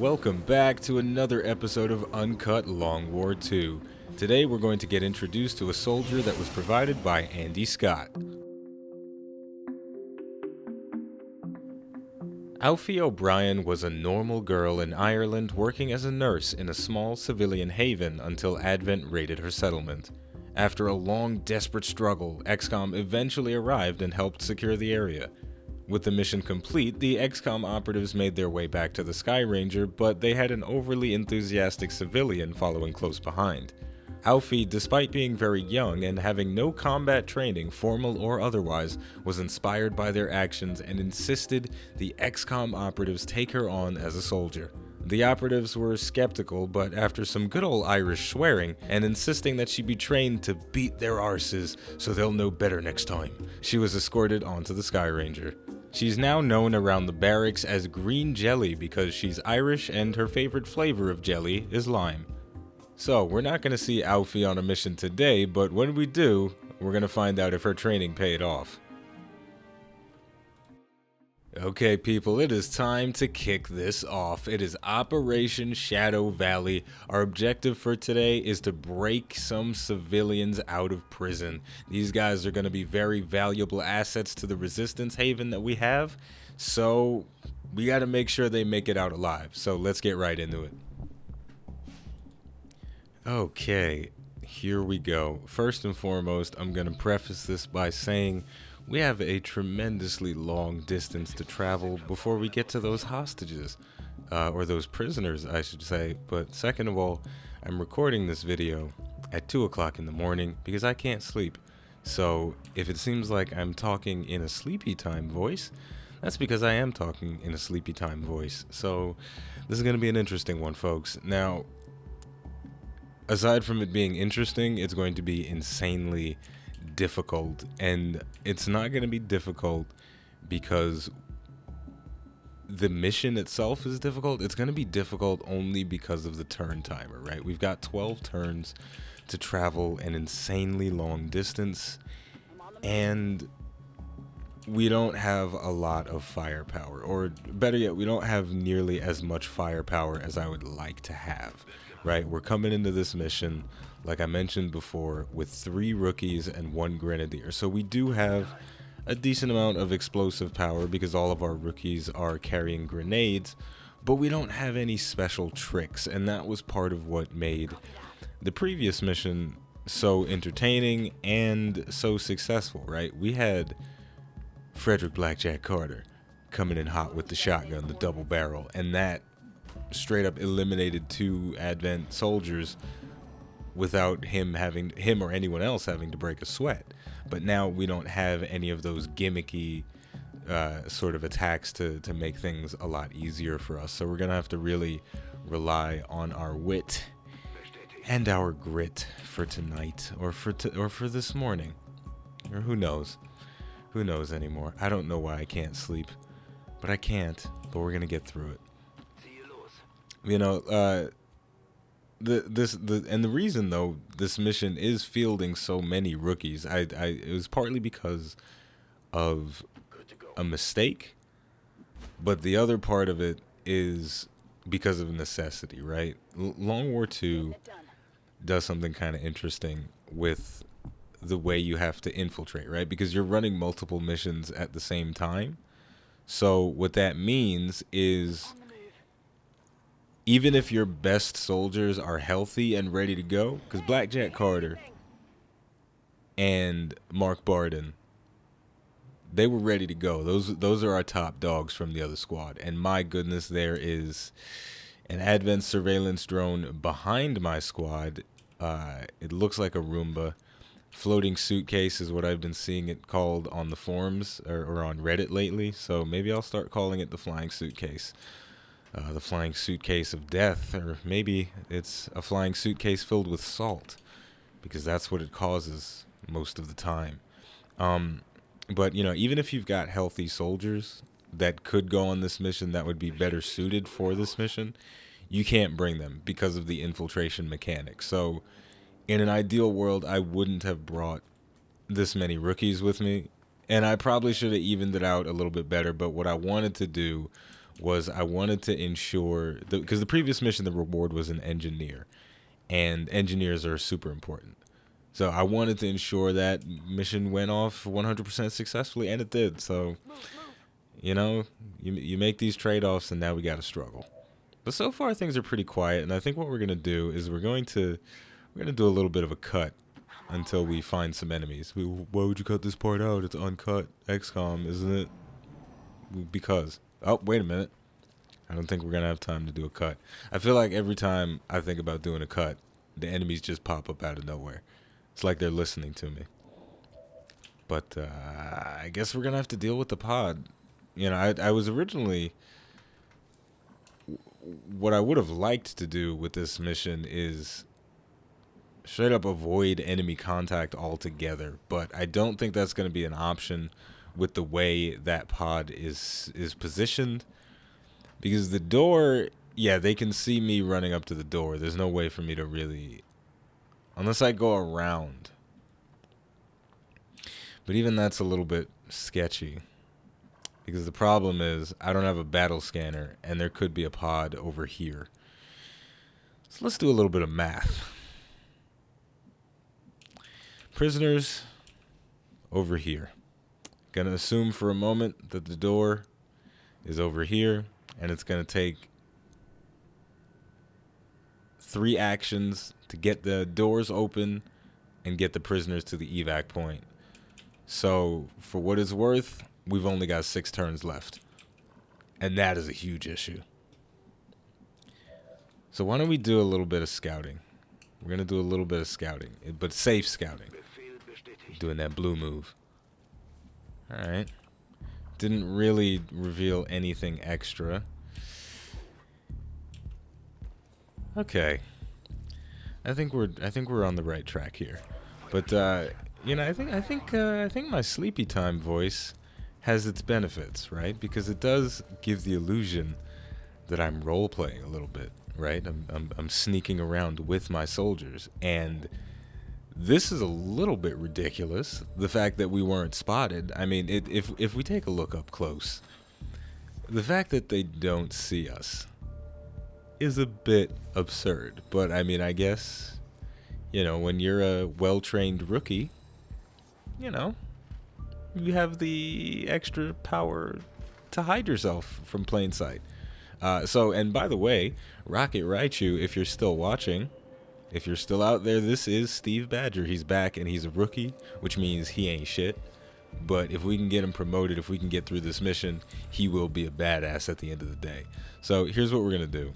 Welcome back to another episode of Uncut Long War 2. Today we're going to get introduced to a soldier that was provided by Andy Scott. Alfie O'Brien was a normal girl in Ireland working as a nurse in a small civilian haven until Advent raided her settlement. After a long, desperate struggle, XCOM eventually arrived and helped secure the area. With the mission complete, the XCOM operatives made their way back to the Sky Ranger, but they had an overly enthusiastic civilian following close behind. Alfie, despite being very young and having no combat training, formal or otherwise, was inspired by their actions and insisted the XCOM operatives take her on as a soldier. The operatives were skeptical, but after some good old Irish swearing and insisting that she be trained to beat their arses so they'll know better next time, she was escorted onto the Sky Ranger. She's now known around the barracks as Green Jelly because she's Irish and her favorite flavor of jelly is lime. So, we're not going to see Alfie on a mission today, but when we do, we're going to find out if her training paid off. Okay people, it is time to kick this off. It is Operation Shadow Valley. Our objective for today is to break some civilians out of prison. These guys are going to be very valuable assets to the resistance haven that we have, so we got to make sure they make it out alive. So let's get right into it. Okay, here we go. First and foremost, I'm going to preface this by saying we have a tremendously long distance to travel before we get to those hostages, or those prisoners, I should say. But second of all, I'm recording this video at 2 o'clock in the morning because I can't sleep. So if it seems like I'm talking in a sleepy time voice, that's because I am talking in a sleepy time voice. So this is going to be an interesting one, folks. Now, aside from it being interesting, it's going to be insanely difficult, and it's not going to be difficult because the mission itself is difficult. It's going to be difficult only because of the turn timer, right? We've got 12 turns to travel an insanely long distance, and we don't have a lot of firepower, or better yet, we don't have nearly as much firepower as I would like to have, right? We're coming into this mission, like I mentioned before, with 3 rookies and 1 grenadier. So we do have a decent amount of explosive power because all of our rookies are carrying grenades, but we don't have any special tricks, and that was part of what made the previous mission so entertaining and so successful, right? We had Frederick Blackjack Carter coming in hot with the shotgun, the double barrel, and that straight up eliminated 2 Advent soldiers without him or anyone else having to break a sweat. But now we don't have any of those gimmicky sort of attacks to make things a lot easier for us. So we're gonna have to really rely on our wit and our grit for tonight, or for this morning, or who knows anymore. I don't know why I can't sleep, but I can't. But we're gonna get through it. You know, the reason though this mission is fielding so many rookies, it was partly because of a mistake, but the other part of it is because of necessity, right? Long War 2 does something kind of interesting with the way you have to infiltrate, right? Because you're running multiple missions at the same time. So what that means is, even if your best soldiers are healthy and ready to go, because Blackjack Carter and Mark Barden, they were ready to go. Those are our top dogs from the other squad. And my goodness, there is an Advent surveillance drone behind my squad. It looks like a Roomba. Floating suitcase is what I've been seeing it called on the forums or on Reddit lately. So maybe I'll start calling it the flying suitcase. The flying suitcase of death, or maybe it's a flying suitcase filled with salt, because that's what it causes most of the time. But you know, even if you've got healthy soldiers that could go on this mission that would be better suited for this mission, you can't bring them because of the infiltration mechanic. So in an ideal world, I wouldn't have brought this many rookies with me, and I probably should have evened it out a little bit better. But what I wanted to do was I wanted to ensure, because the previous mission, the reward was an engineer, and engineers are super important. So I wanted to ensure that mission went off 100% successfully, and it did. So, you know, you make these trade-offs, and now we got to struggle. But so far, things are pretty quiet, and I think what we're going to do is we're going to do a little bit of a cut until we find some enemies. Why would you cut this part out? It's UNCUT XCOM, isn't it? Because. Oh, wait a minute. I don't think we're going to have time to do a cut. I feel like every time I think about doing a cut, the enemies just pop up out of nowhere. It's like they're listening to me. But I guess we're going to have to deal with the pod. You know, I was originally... What I would have liked to do with this mission is straight up avoid enemy contact altogether. But I don't think that's going to be an option with the way that pod is positioned. Because the door... Yeah, they can see me running up to the door. There's no way for me to really... Unless I go around. But even that's a little bit sketchy. Because the problem is, I don't have a battle scanner, and there could be a pod over here. So let's do a little bit of math. Prisoners over here. Gonna assume for a moment that the door is over here, and it's gonna take 3 actions to get the doors open and get the prisoners to the evac point. So, for what it's worth, we've only got 6 turns left. And that is a huge issue. So why don't we do a little bit of scouting? We're going to do a little bit of scouting, but safe scouting. Doing that blue move. Alright. Didn't really reveal anything extra. Okay. I think we're on the right track here. But you know, I think my sleepy time voice has its benefits, right? Because it does give the illusion that I'm role playing a little bit, right? I'm sneaking around with my soldiers, and this is a little bit ridiculous. The fact that we weren't spotted. I mean, if we take a look up close, the fact that they don't see us is a bit absurd. But I mean, I guess, you know, when you're a well-trained rookie, you know, you have the extra power to hide yourself from plain sight. And by the way, Rocket Raichu, if you're still watching, if you're still out there, this is Steve Badger. He's back, and he's a rookie, which means he ain't shit. But if we can get him promoted, if we can get through this mission, he will be a badass at the end of the day. So here's what we're gonna do.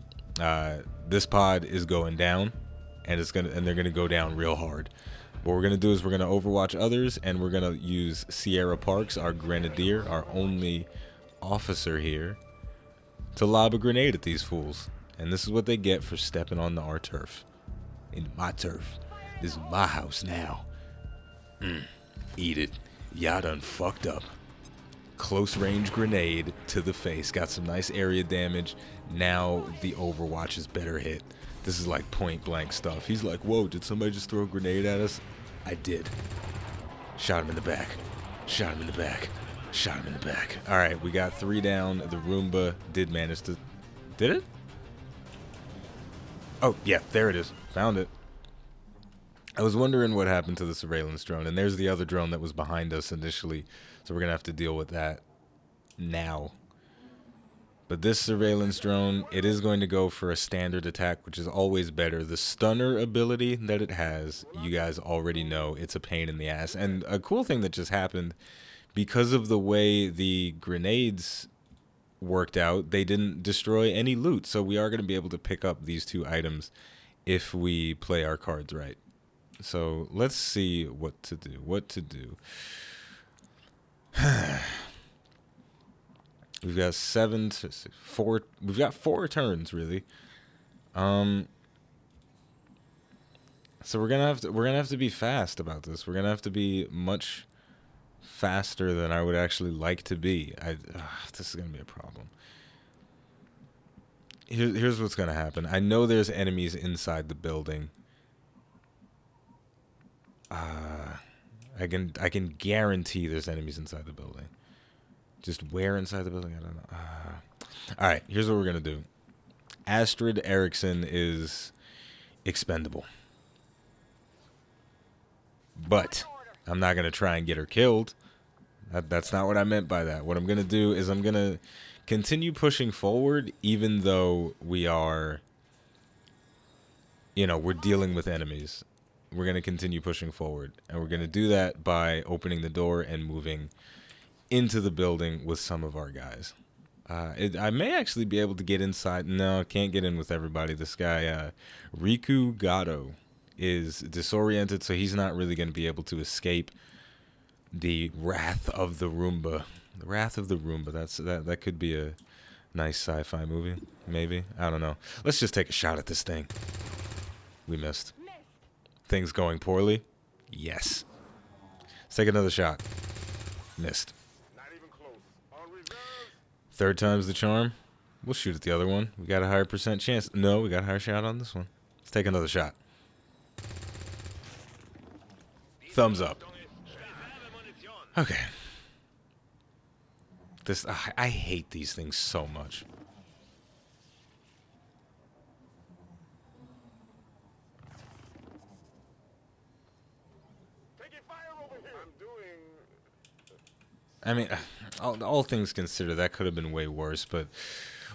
This pod is going down, and they're gonna go down real hard. What we're gonna do is we're gonna overwatch others, and we're gonna use Sierra Parks, our grenadier, our only officer here, to lob a grenade at these fools. And this is what they get for stepping on our turf. In my turf. This is my house now. Eat it. Y'all done fucked up. Close range grenade to the face. Got some nice area damage. Now the Overwatch is better hit. This is like point blank stuff. He's like, whoa, did somebody just throw a grenade at us? I did. Shot him in the back. Shot him in the back. Shot him in the back. Alright, we got 3 down. The Roomba did manage to... Did it? Oh, yeah, there it is. Found it. I was wondering what happened to the surveillance drone, and there's the other drone that was behind us initially, so we're going to have to deal with that now. But this surveillance drone, it is going to go for a standard attack, which is always better. The stunner ability that it has, you guys already know, it's a pain in the ass. And a cool thing that just happened, because of the way the grenades worked out, they didn't destroy any loot, so we are going to be able to pick up these 2 items if we play our cards right. So let's see what to do. We've got 4. We've got 4 turns really. So we're gonna have to be fast about this. We're gonna have to be much faster than I would actually like to be. This is gonna be a problem. Here's what's gonna happen. I know there's enemies inside the building. I can guarantee there's enemies inside the building. Just where inside the building? I don't know. All right, here's what we're going to do. Astrid Erickson is expendable. But I'm not going to try and get her killed. That's not what I meant by that. What I'm going to do is I'm going to continue pushing forward, even though we are, you know, we're dealing with enemies. We're going to continue pushing forward. And we're going to do that by opening the door and moving into the building with some of our guys. I may actually be able to get inside. No, can't get in with everybody. This guy, Riku Gato, is disoriented, so he's not really going to be able to escape the Wrath of the Roomba. The Wrath of the Roomba. That could be a nice sci-fi movie, maybe. I don't know. Let's just take a shot at this thing. We missed. Things going poorly? Yes. Let's take another shot. Missed. Third time's the charm. We'll shoot at the other one. We got a higher % chance. No, we got a higher shot on this one. Let's take another shot. Thumbs up. Okay. This I hate these things so much. I mean, all things considered, that could have been way worse, but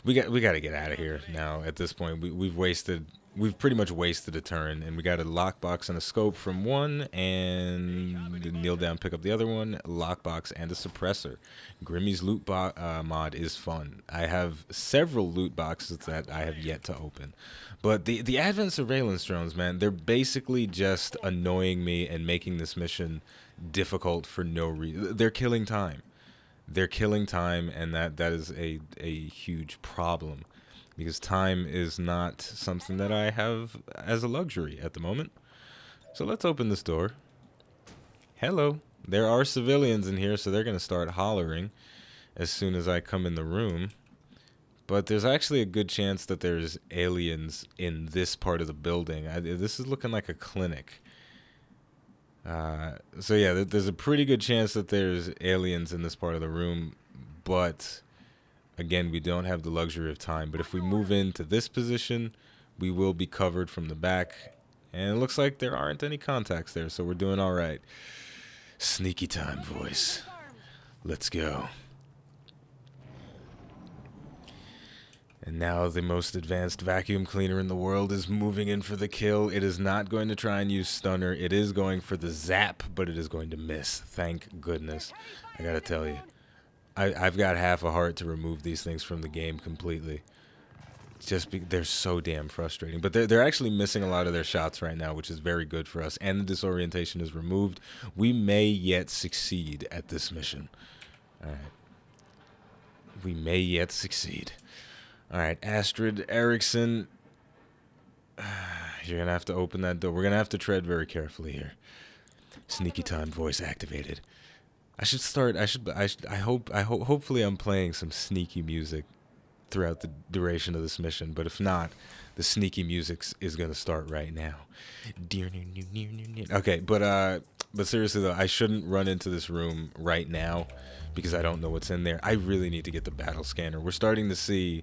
we got to get out of here now. At this point, we've pretty much wasted a turn, and we got a lockbox and a scope from one, and kneel down, pick up the other one, lockbox and a suppressor. Grimmy's loot mod is fun. I have several loot boxes that I have yet to open, but the advent surveillance drones, man, they're basically just annoying me and making this mission difficult for no reason. They're killing time. They're killing time, and that is a huge problem, because time is not something that I have as a luxury at the moment. So let's open this door. Hello. There are civilians in here, so they're going to start hollering as soon as I come in the room. But there's actually a good chance that there's aliens in this part of the building. This is looking like a clinic. So yeah, there's a pretty good chance that there's aliens in this part of the room, but again, we don't have the luxury of time. But if we move into this position, we will be covered from the back, and it looks like there aren't any contacts there, so we're doing all right. Sneaky time, voice. Let's go. And now the most advanced vacuum cleaner in the world is moving in for the kill. It is not going to try and use stunner. It is going for the zap, but it is going to miss. Thank goodness. I gotta tell you, I've got half a heart to remove these things from the game completely. They're so damn frustrating. But they're actually missing a lot of their shots right now, which is very good for us. And the disorientation is removed. We may yet succeed at this mission. All right. We may yet succeed. All right, Astrid Erickson, you're going to have to open that door. We're going to have to tread very carefully here. Sneaky time voice activated. Hopefully I'm playing some sneaky music throughout the duration of this mission, but if not, the sneaky music is going to start right now. Okay, but seriously though, I shouldn't run into this room right now because I don't know what's in there. I really need to get the battle scanner. We're starting to see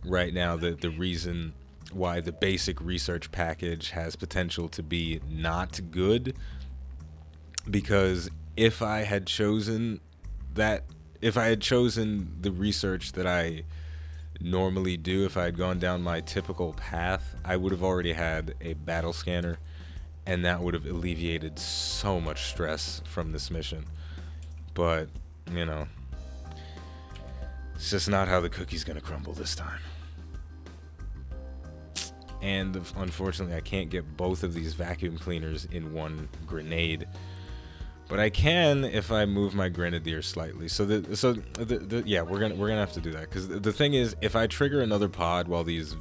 right now the reason why the basic research package has potential to be not good, because if I had chosen the research that I normally do, if I had gone down my typical path, I would have already had a battle scanner, and that would have alleviated so much stress from this mission. But, you know, it's just not how the cookie's gonna crumble this time. And unfortunately, I can't get both of these vacuum cleaners in one grenade, but I can if I move my grenadier slightly. Yeah, we're gonna have to do that, because the thing is, if I trigger another pod while these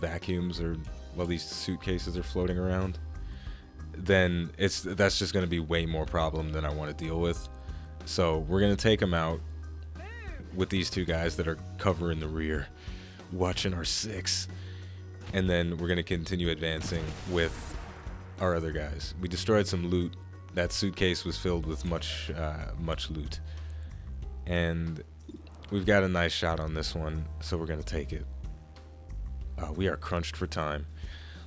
suitcases are floating around, then that's just gonna be way more problem than I want to deal with. So we're gonna take them out with these two guys that are covering the rear, watching our six. And then we're going to continue advancing with our other guys. We destroyed some loot. That suitcase was filled with much loot. And We've got a nice shot on this one, so we're gonna take it. We are crunched for time.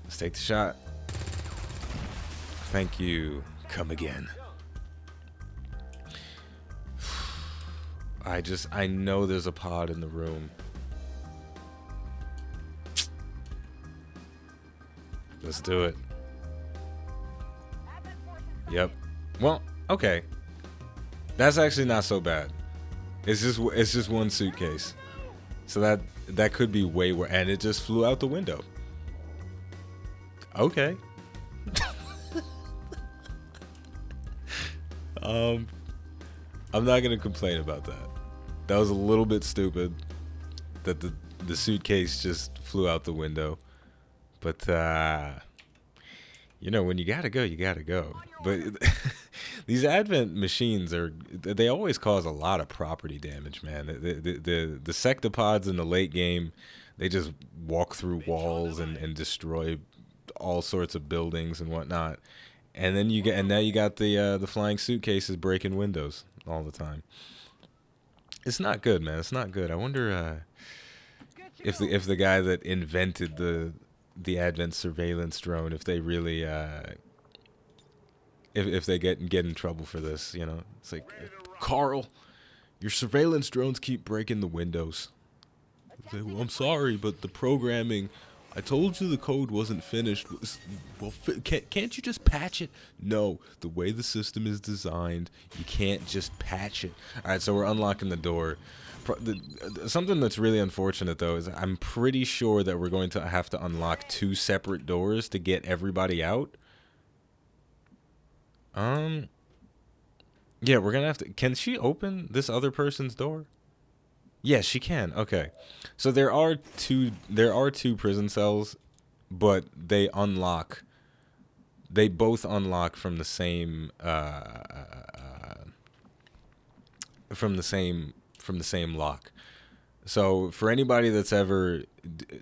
Let's take the shot. Thank you. Come again. I know there's a pod in the room. Let's do it. Yep. Well, okay. That's actually not so bad. It's just one suitcase. So that could be way worse, and it just flew out the window. Okay. I'm not gonna complain about that. That was a little bit stupid that the suitcase just flew out the window. But you know, when you gotta go, you gotta go. But these Advent machines they always cause a lot of property damage, man. The sectopods in the late game, they just walk through walls and destroy all sorts of buildings and whatnot. And then now you got the flying suitcases breaking windows all the time. It's not good, man. It's not good. I wonder if the guy that invented the Advent surveillance drone, if they really if they get in trouble for this, you know. It's like, Carl, your surveillance drones keep breaking the windows. Say, well, I'm sorry, but the programming, I told you the code wasn't finished. Well, can't you just patch it? No, the way the system is designed, you can't just patch it. All right, so we're unlocking the door. Something that's really unfortunate, though, is I'm pretty sure that we're going to have to unlock 2 separate doors to get everybody out. Yeah, we're gonna have to. Can she open this other person's door? Yes, she can. Okay, so there are two prison cells, but they both unlock from the same lock. So for anybody that's ever,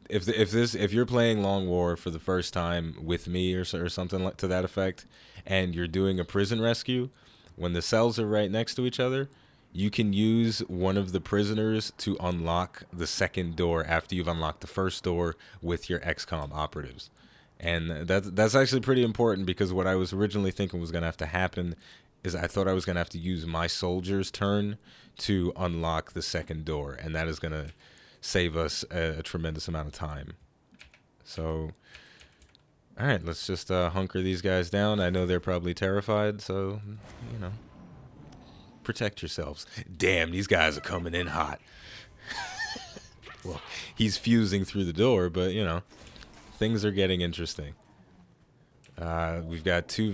if you're playing Long War for the first time with me or something to that effect, and you're doing a prison rescue, when the cells are right next to each other, you can use one of the prisoners to unlock the second door after you've unlocked the first door with your XCOM operatives. And that's actually pretty important, because what I was originally thinking was going to have to happen is I thought I was going to have to use my soldier's turn to unlock the second door, and that is going to save us a tremendous amount of time. So, all right, let's just hunker these guys down. I know they're probably terrified, so, you know, protect yourselves. Damn, these guys are coming in hot. Well, he's fusing through the door, but, you know, things are getting interesting. We've got 2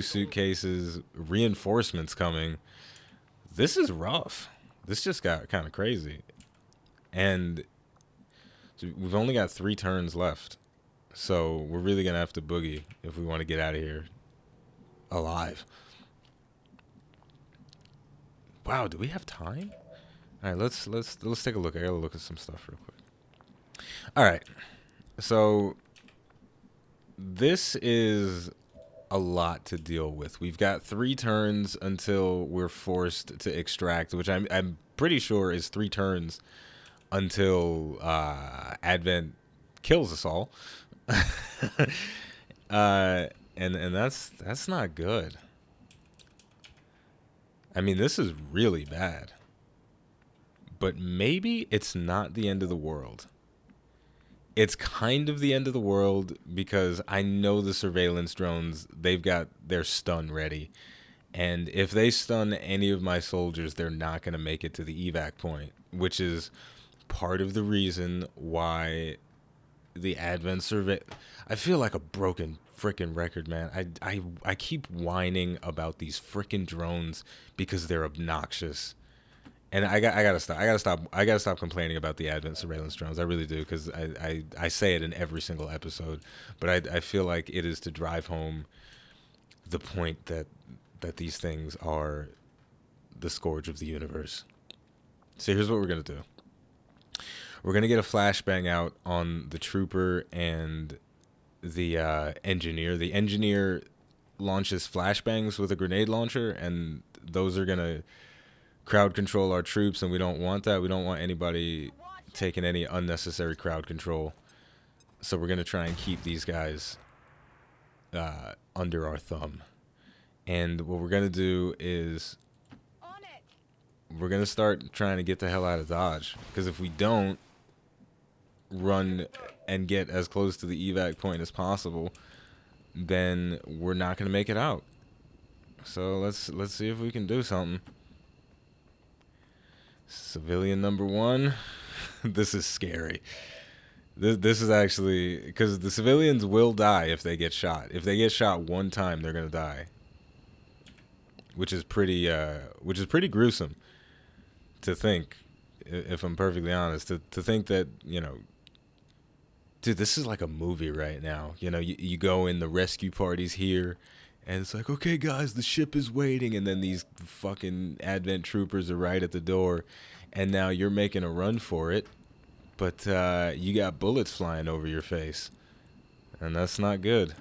suitcases, reinforcements coming. This is rough. This just got kind of crazy. And so we've only got 3 turns left. So we're really going to have to boogie if we want to get out of here alive. Wow, do we have time? All right, let's take a look. I got to look at some stuff real quick. All right. So this is a lot to deal with. We've got 3 turns until we're forced to extract, which I'm pretty sure is 3 turns until Advent kills us all. And that's not good. I mean, this is really bad. But maybe it's not the end of the world. It's kind of the end of the world, because I know the surveillance drones, they've got their stun ready. And if they stun any of my soldiers, they're not going to make it to the evac point, which is part of the reason why the Advent survey... I feel like a broken freaking record, man. I keep whining about these freaking drones because they're obnoxious. And I gotta stop complaining about the Advent surveillance drones. I really do, because I say it in every single episode. But I feel like it is to drive home the point that these things are the scourge of the universe. So here's what we're gonna do. We're gonna get a flashbang out on the trooper and the engineer. The engineer launches flashbangs with a grenade launcher, and those are gonna crowd control our troops, and we don't want that. We don't want anybody taking any unnecessary crowd control. So we're going to try and keep these guys under our thumb. And what we're going to do is we're going to start trying to get the hell out of Dodge. Because if we don't run and get as close to the evac point as possible, then we're not going to make it out. So let's see if we can do something. Civilian number 1. This is scary. This is actually, because the civilians will die if they get shot. If they get shot one time, they're gonna die, which is pretty gruesome to think. If I'm perfectly honest, to think that, you know, dude, this is like a movie right now. You know, you go in, the rescue parties here, and it's like, okay, guys, the ship is waiting, and then these fucking Advent troopers are right at the door, and now you're making a run for it. But you got bullets flying over your face, and that's not good.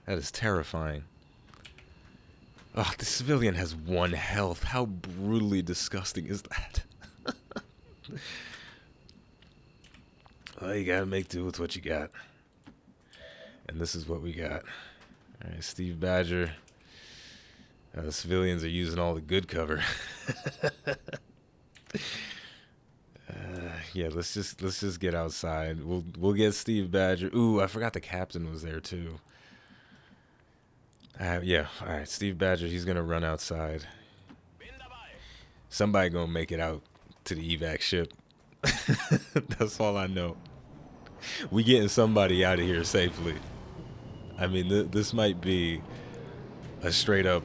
That is terrifying. Oh, the civilian has 1 health. How brutally disgusting is that? Well, you gotta make do with what you got. And this is what we got. All right, Steve Badger. The civilians are using all the good cover. Yeah, let's just get outside. We'll get Steve Badger. Ooh, I forgot the captain was there too. Yeah, all right, Steve Badger. He's gonna run outside. Somebody gonna make it out to the evac ship. That's all I know. We getting somebody out of here safely. I mean, this might be a straight up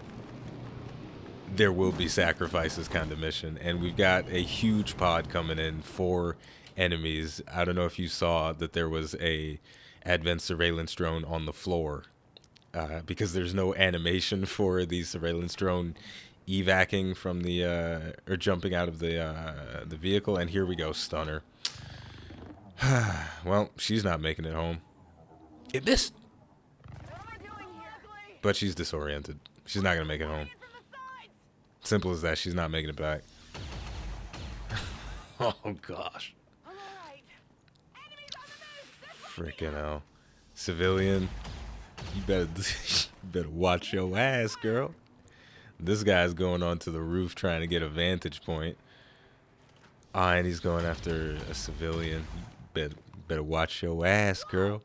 there will be sacrifices kind of mission, and we've got a huge pod coming in, 4 enemies. I don't know if you saw that there was a Advent surveillance drone on the floor, because there's no animation for the surveillance drone evacing from the or jumping out of the vehicle. And here we go, stunner. Well, she's not making it home. It missed, but she's disoriented. She's not gonna make it home. Simple as that. She's not making it back. Oh gosh. Freaking hell. Civilian, you better watch your ass, girl. This guy's going onto the roof trying to get a vantage point. Ah, and he's going after a civilian. Better watch your ass, girl.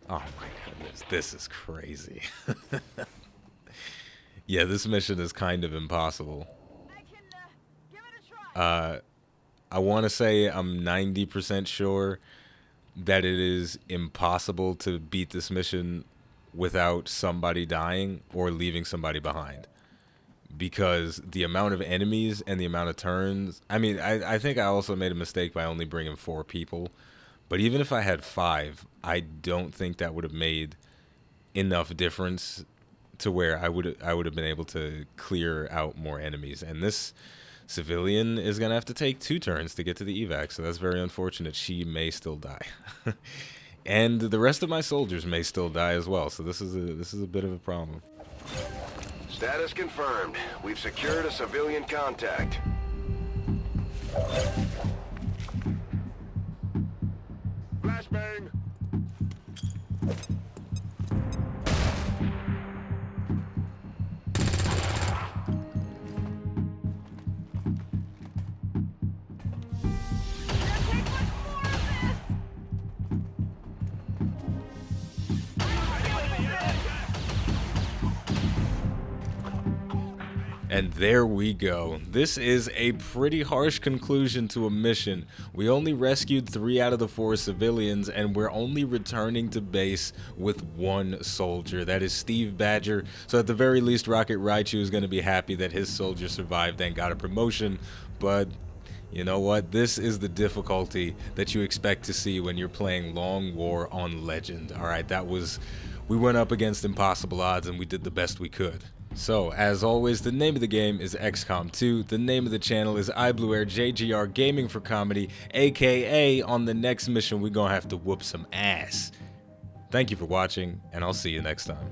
Oh my goodness, this is crazy. Yeah, this mission is kind of impossible. I want to say I'm 90% sure that it is impossible to beat this mission without somebody dying or leaving somebody behind. Because the amount of enemies and the amount of turns... I mean, I think I also made a mistake by only bringing 4 people. But even if I had 5, I don't think that would have made enough difference to where I would have been able to clear out more enemies. And this civilian is going to have to take 2 turns to get to the evac, so that's very unfortunate. She may still die. And the rest of my soldiers may still die as well, so this is a bit of a problem. Status confirmed. We've secured a civilian contact. Flashbang. And there we go. This is a pretty harsh conclusion to a mission. We only rescued 3 out of the 4 civilians, and we're only returning to base with 1 soldier. That is Steve Badger. So at the very least, Rocket Raichu is going to be happy that his soldier survived and got a promotion. But you know what? This is the difficulty that you expect to see when you're playing Long War on Legend. Alright, we went up against impossible odds and we did the best we could. So, as always, the name of the game is XCOM 2. The name of the channel is iBluairJgR Gaming for Comedy, aka on the next mission we're gonna have to whoop some ass. Thank you for watching, and I'll see you next time.